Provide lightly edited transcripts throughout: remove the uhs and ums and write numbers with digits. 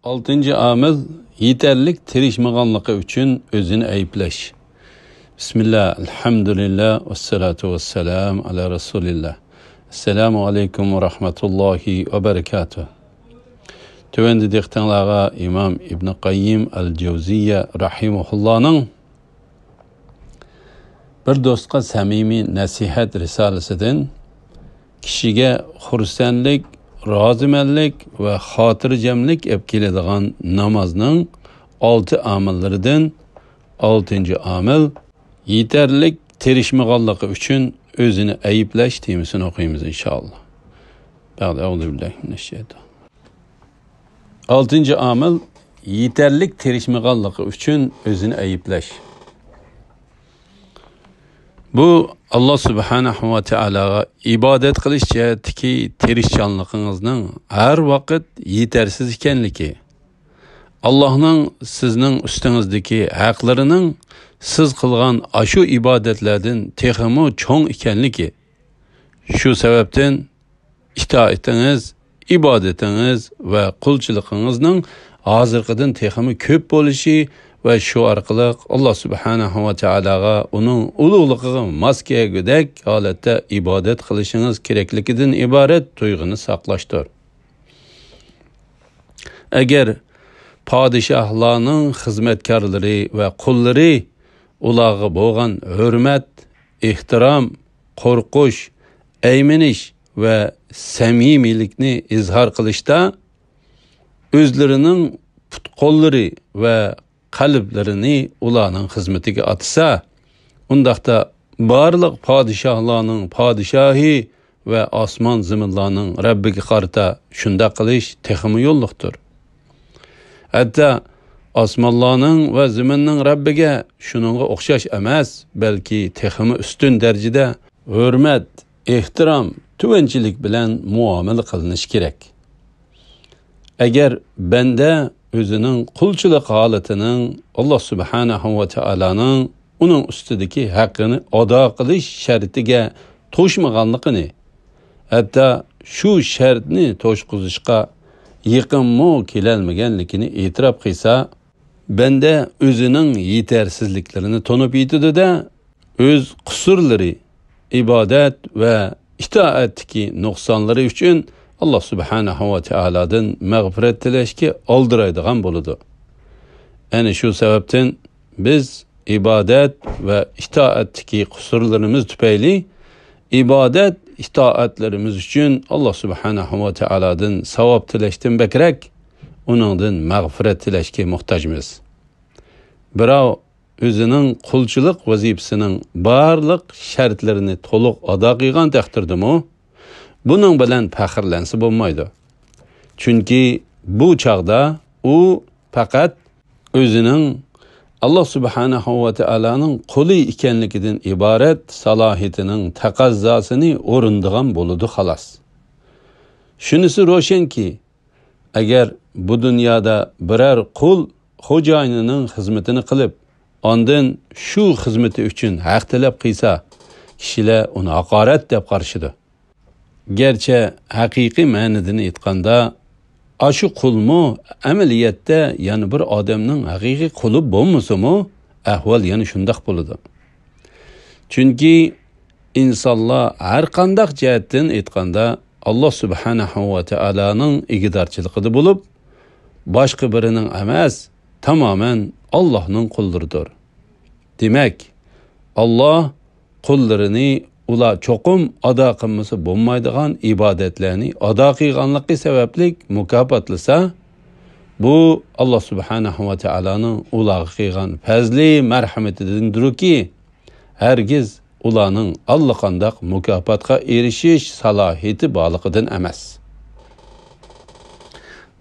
Altıncı amil yeterlik tirishmaganligi uchun o'zini ayblash. Bismillah, elhamdülillah ve salatu ve selam ala Resulillah. Esselamu aleyküm ve rahmetullahi ve berekatuh. Tüvendi diktanlağa İmam İbn Qayyim el-Cevziyye rahimuhullah'ın bir dostqa samimi nasihat risalesinden kişiga xursandlik, rozimanlik ve xotirjamlik olib keladigan namozning 6 amillaridan 6-cı amil yeterlik tirishmaganligi uchun o'zini ayblash temasini o'qiymiz inshaalloh. Euzubillahi mineşşeytan. 6-cı amil yeterlik tirishmaganligi uchun o'zini ayblash. Bu Allah subhanahu ve teala'ga ibadet qilish jihatdagi tirishchanligingizning har vaqt yetersiz ekanligi, Allah'ның sizning ustingizdagi haqlarining siz qilgan ashu ibadetlerden texmi cho'ng ekanligi, shu sababdan itoatingiz, ibadetingiz ve qulchiligingizning hozirgidan texmi ko'p bo'lishi ve şu orqali Allah subhanahu ve teala'ga onun ulug'ligiga mos kelgudek holatda ibadet qilishingiz kerakligidan iborat tuyg'uni saqlashdir. Agar padişahlarning xizmatkorlari ve qullari ularga bo'lgan hurmat, ehtirom, qo'rqish, aymanish ve samimiylikni izhor qilishda o'zlarining qo'llari ve qalblarini ularning xizmatiga atsa, undaqda barliq padişahlarning padişahi ve osmon zaminlarning Rabbiga qarata shunda qilish texmi yo'lliqdir. Hatta osmonlarning ve zaminning Rabbiga shuningga o'xshash emas, balki texmi ustun darajada hurmat, ehtirom, tuvanchilik bilan muomala qilinish kerak. Agar banda o'zining qulchilik holatining Allah subhanahu ve teala'ning uning ustidagi haqqini ado qilish shartiga to'shmaganligini, hatta shu shartni to'shqizishga yaqinmi kelolmaganligini e'tirof qilsa, banda o'zining yetersizliklarini tonib yetadi-da, o'z qusurlari, ibodat ve itoatdagi nuqsonlari uchun Allah subhanahu ve teala'dan mağfiret tilashga oldiraydigan bo'ladi. Yani şu sebepten biz ibadet ve itoatdagi qusurlarimiz tufayli ibadet itoatlarimiz uchun Allah subhanahu ve teala'dan savob tilashdan bakrak uningdan mağfiret tilashga muhtojmiz. Birov o'zining qulchilik vazifasining barliq shartlarini to'liq ado qilgan taqdirdami, bunun bilan faxrlansa bo'lmaydi. Chunki bu chaqda u faqat o'zining Allah subhanahu ve teala'ning quli ekanligidan iborat salohiyatining taqozzosini o'rindigan bo'ladi xolos. Shunisi ro'shanki, agar bu dunyoda biror qul xo'jayinining xizmatini qilib, ondan shu xizmati uchun haq talab qilsa, kishilar uni haqorat deb qarshidi. Gerçi haqiqiy ma'nodini aytganda, ashu qulmu amaliyatda yani bir odamning haqiqiy quli bo'lmasa-mu, ahvol yana shundoq bo'ladi. Chunki insonlar har qanday jihatdan aytganda Allah subhanahu ve teala'ning igidorchiligida bo'lib, boshqa birining emas, tamamen Allah'ning qullaridir. Demak, Allah qullarini ular çoqum ado qilmasa bo'lmaydigan ibadetlerini ado qilganligi sababli mukofotlasa, bu Allah subhanahu ve teala'ning ularga qilgan fazli marhamatidandirki, hargiz ularning allaqanday mukofotga erishish salohiyati borligidan emas.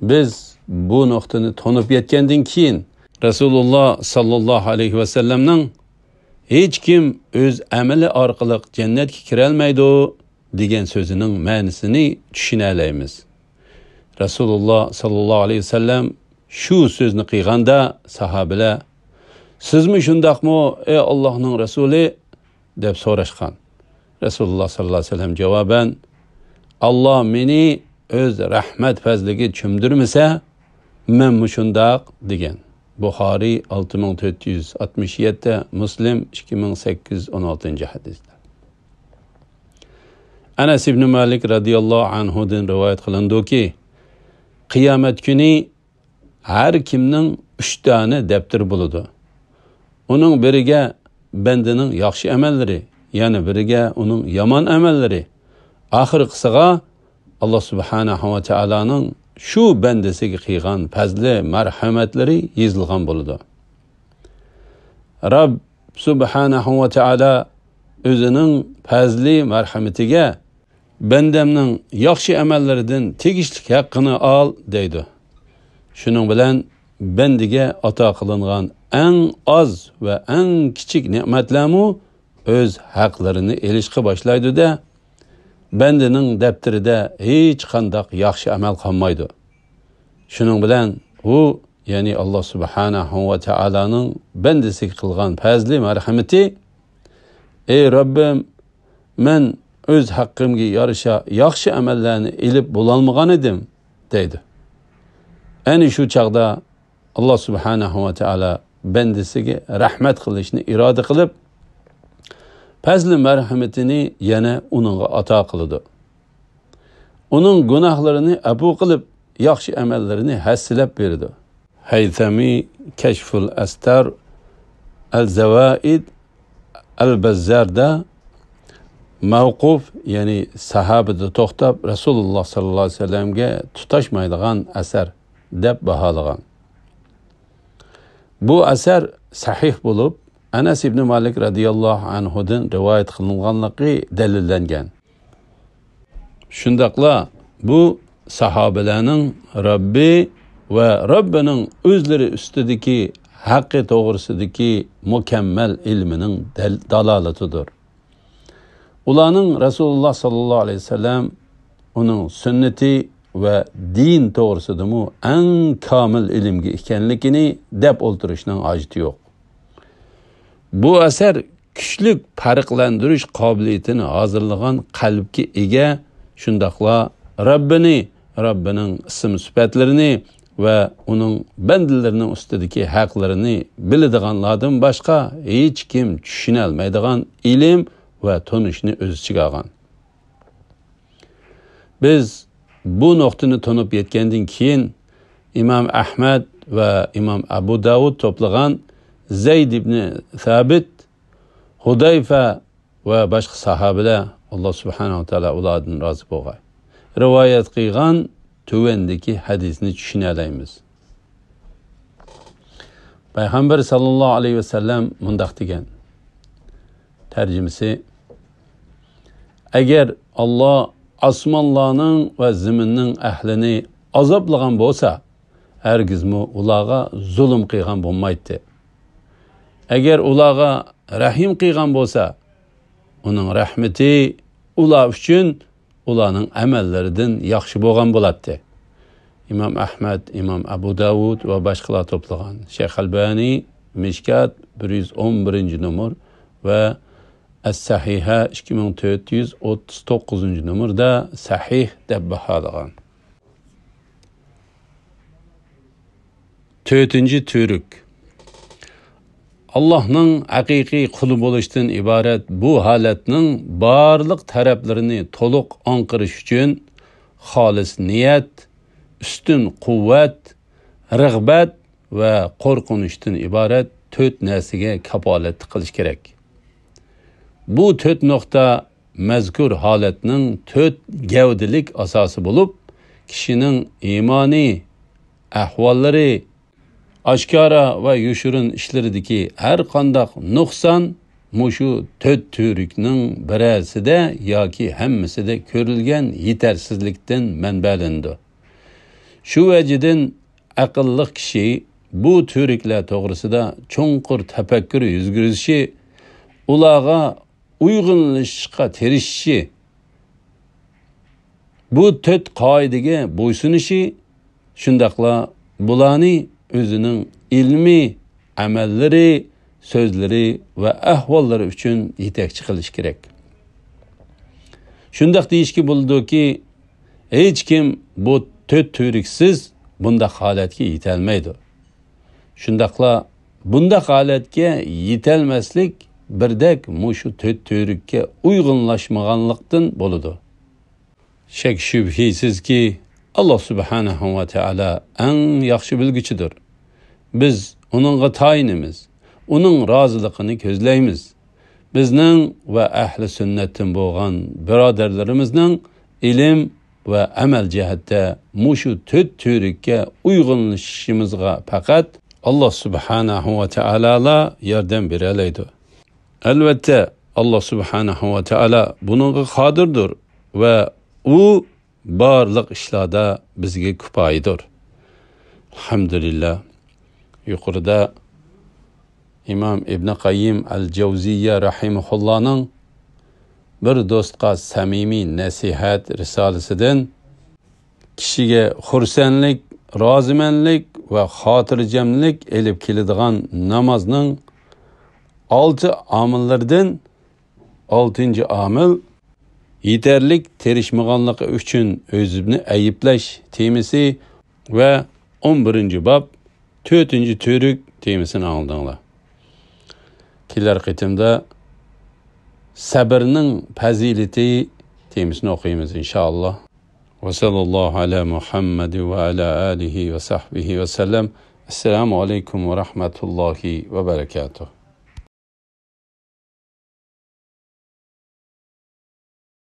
Biz bu nuqtani tonib yetgandan keyin Rasululloh sallallohu alayhi ve sellemning hech kim o'z amali orqali jannatga kirolmaydi degan so'zining ma'nosini tushuna olamiz. Rasululloh sallallohu alayhi vasallam shu so'zni qilganda sahobalar, sizmi shundaqmi ey Allohning rasuli deb so'rashgan. Rasululloh sallallohu alayhi vasallam javoban, Allah meni o'z rahmat fazliga cho'mdirmasa, men mushundaq degan. Buxoriy 6467, Muslim 2816-hadislar. Anas ibn Malik radiyallohu anhudan rivoyat qilindiki, qiyomat kuni har kimning 3 dona daftar bo'ladi. Uning biriga bandaning yaxshi amallari, yana biriga uning yomon amallari, oxirgisiga Alloh subhanahu va taolaning shu bandasiga qilgan fazli marhamatlari yozilgan bo'ladi. Rabb subhanahu va taolo o'zining fazli marhamatiga bandamning yaxshi amallaridan tegishli haqqini ol deydi. Shuning bilan bandiga ato qilingan eng oz va eng kichik ne'matlarmu o'z haqlarini elishga boshlaydi-da, bandining daftarida hech qanday yaxshi amal qolmaydi. Shuning bilan u, ya'ni Alloh subhanahu va taolaning bandasiga qilgan fazli marhamati, ey Rabbim, men o'z haqqimga yarasha yaxshi amallarni elib bo'lolmagan edim deydi. Ana shu chaqda Alloh subhanahu va taolo bandasiga rahmat qilishni iroda qilib, fazli marhamatini yana uningga ato qiladi. Uning gunohlarini afu qilib, yaxshi amallarini hassilab berdi. Haythami Kashful Astar al-Zawaid al-Bazzarda mavquf, ya'ni sahabada to'xtab Rasululloh sallallohu alayhi vasallamga tutashmaydigan asar deb baholagan. Bu asar sahih bo'lib, Anas ibn Malik radiyallohu anhudan rivoyat qilinganligi dalillangan. Shundaqla bu sahobalarning Robbi va Robbining o'zlari ustidagi haqqi to'g'risidagi mukammal ilmining dalolatidir. Ularning Rasululloh sallallohu alayhi vasallam uning sunnati va din to'g'risida eng komil ilmga ekanligini deb o'ltirishning hojati yo'q. Bu asar kuchli farqlantirish qobiliyatini hozirlagan qalbga ega, shundaqla Robbining ism sifatlarini va uning bandalarining ustidagi haqlarini biladiganlardan boshqa hech kim tushuna olmaydigan ilm va tonishni o'z ichiga olgan. Biz bu nuqtani tonib yetgandan keyin Imom Ahmad va Imom Abu Davud to'plagan Zayd ibn Sabit, Hudayfa va boshqa sahobalar, Alloh subhanahu va taolo ulardan rozi bo'lgan, rivoyat qilgan tuvandagi hadisni tushuna olamiz. Payg'ambar sallallohu alayhi vasallam mundaq degan. Tarjimasi: agar Alloh osmonlarning va zaminning ahlini azoblagan bo'lsa, hargizmi ularga zulm qilgan bo'lmaydi. Agar ularga rahim qilgan bo'lsa, uning rahmati ular uchun ularning amallaridan yaxshi bo'lgan bo'ladi. Imom Ahmad, Imom Abu Davud va boshqalar to'plagan. Shayx Albani Mishkat 111-nomer va As-Sahiha 2439-nomerda sahih deb baholagan. 4-turuk. Allohning haqiqiy quli bo'lishdan iborat bu holatning barliq taraflarini to'liq anqirish uchun xolis niyat, ustun quvvat, rag'bat va qo'rqinishdan iborat 4 narsaga kafolat qilish kerak. Bu 4 nuqta mazkur holatning 4 gavdilik asosi bo'lib, kishining iymoniy ahvollari, oshkora va yoshirin ishlaridagi har qanday nuqson mushu 4 turikning birasida yoki hammasida ko'rilgan yetarsizlikdan manbalandi. Shu vajidan aqlli kishi bu turiklar to'g'risida cho'nqur tafakkur yurgizishi, ularga uyg'unlashishga tirishishi, bu 4 qoidaga bo'ysunishi, shundaqla bularni o'zining ilmiy amallari, so'zlari va ahvollari uchun yetakchi qilish kerak. Shundaq deyishga bo'ladiki, hech kim bu 4 turiksiz bundaq holatga yetolmaydi. Shundaqla bundaq holatga yetolmaslik birdek mushu to'rt to'rikka uyg'unlashmaganlikdan bo'ladi. Shak shubhisizki Allah subhanahu va taala eng yaxshi bilguchidir. Biz uningga tayinimiz, uning roziligini ko'zlaymiz. Bizning va ahli sunnatdan bo'lgan birodarlarimizning ilm va amal jihatda mushu to'rt to'rikka uyg'unlashishimizga faqat Allah subhanahu va taala yordam beralaydi. Albatta Allah subhanahu va taala buningga qodirdir va u barliq ishlarda bizga kifoyadir. Alhamdulillah. Yuqorida İmam İbn Qayyim al-Jawziyya rahimahullohning bir do'stga samimiy nasihat risolasidan kishiga xursandlik, rozimanlik va xotirjamlik elib keladigan namozning 6 omillaridan 6-chi omil yetarlik terishmaganligi uchun o'zini ayiblash temasi va 11-bob 4-chi to'rik temasini oldinglar. Kelar qitimda sabrning fazilati temasini o'qiymiz inshaalloh. Va sallallohu ala Muhammad va ala alihi va sahbihi va sallam. Assalomu alaykum va rahmatullohi va barakatuh.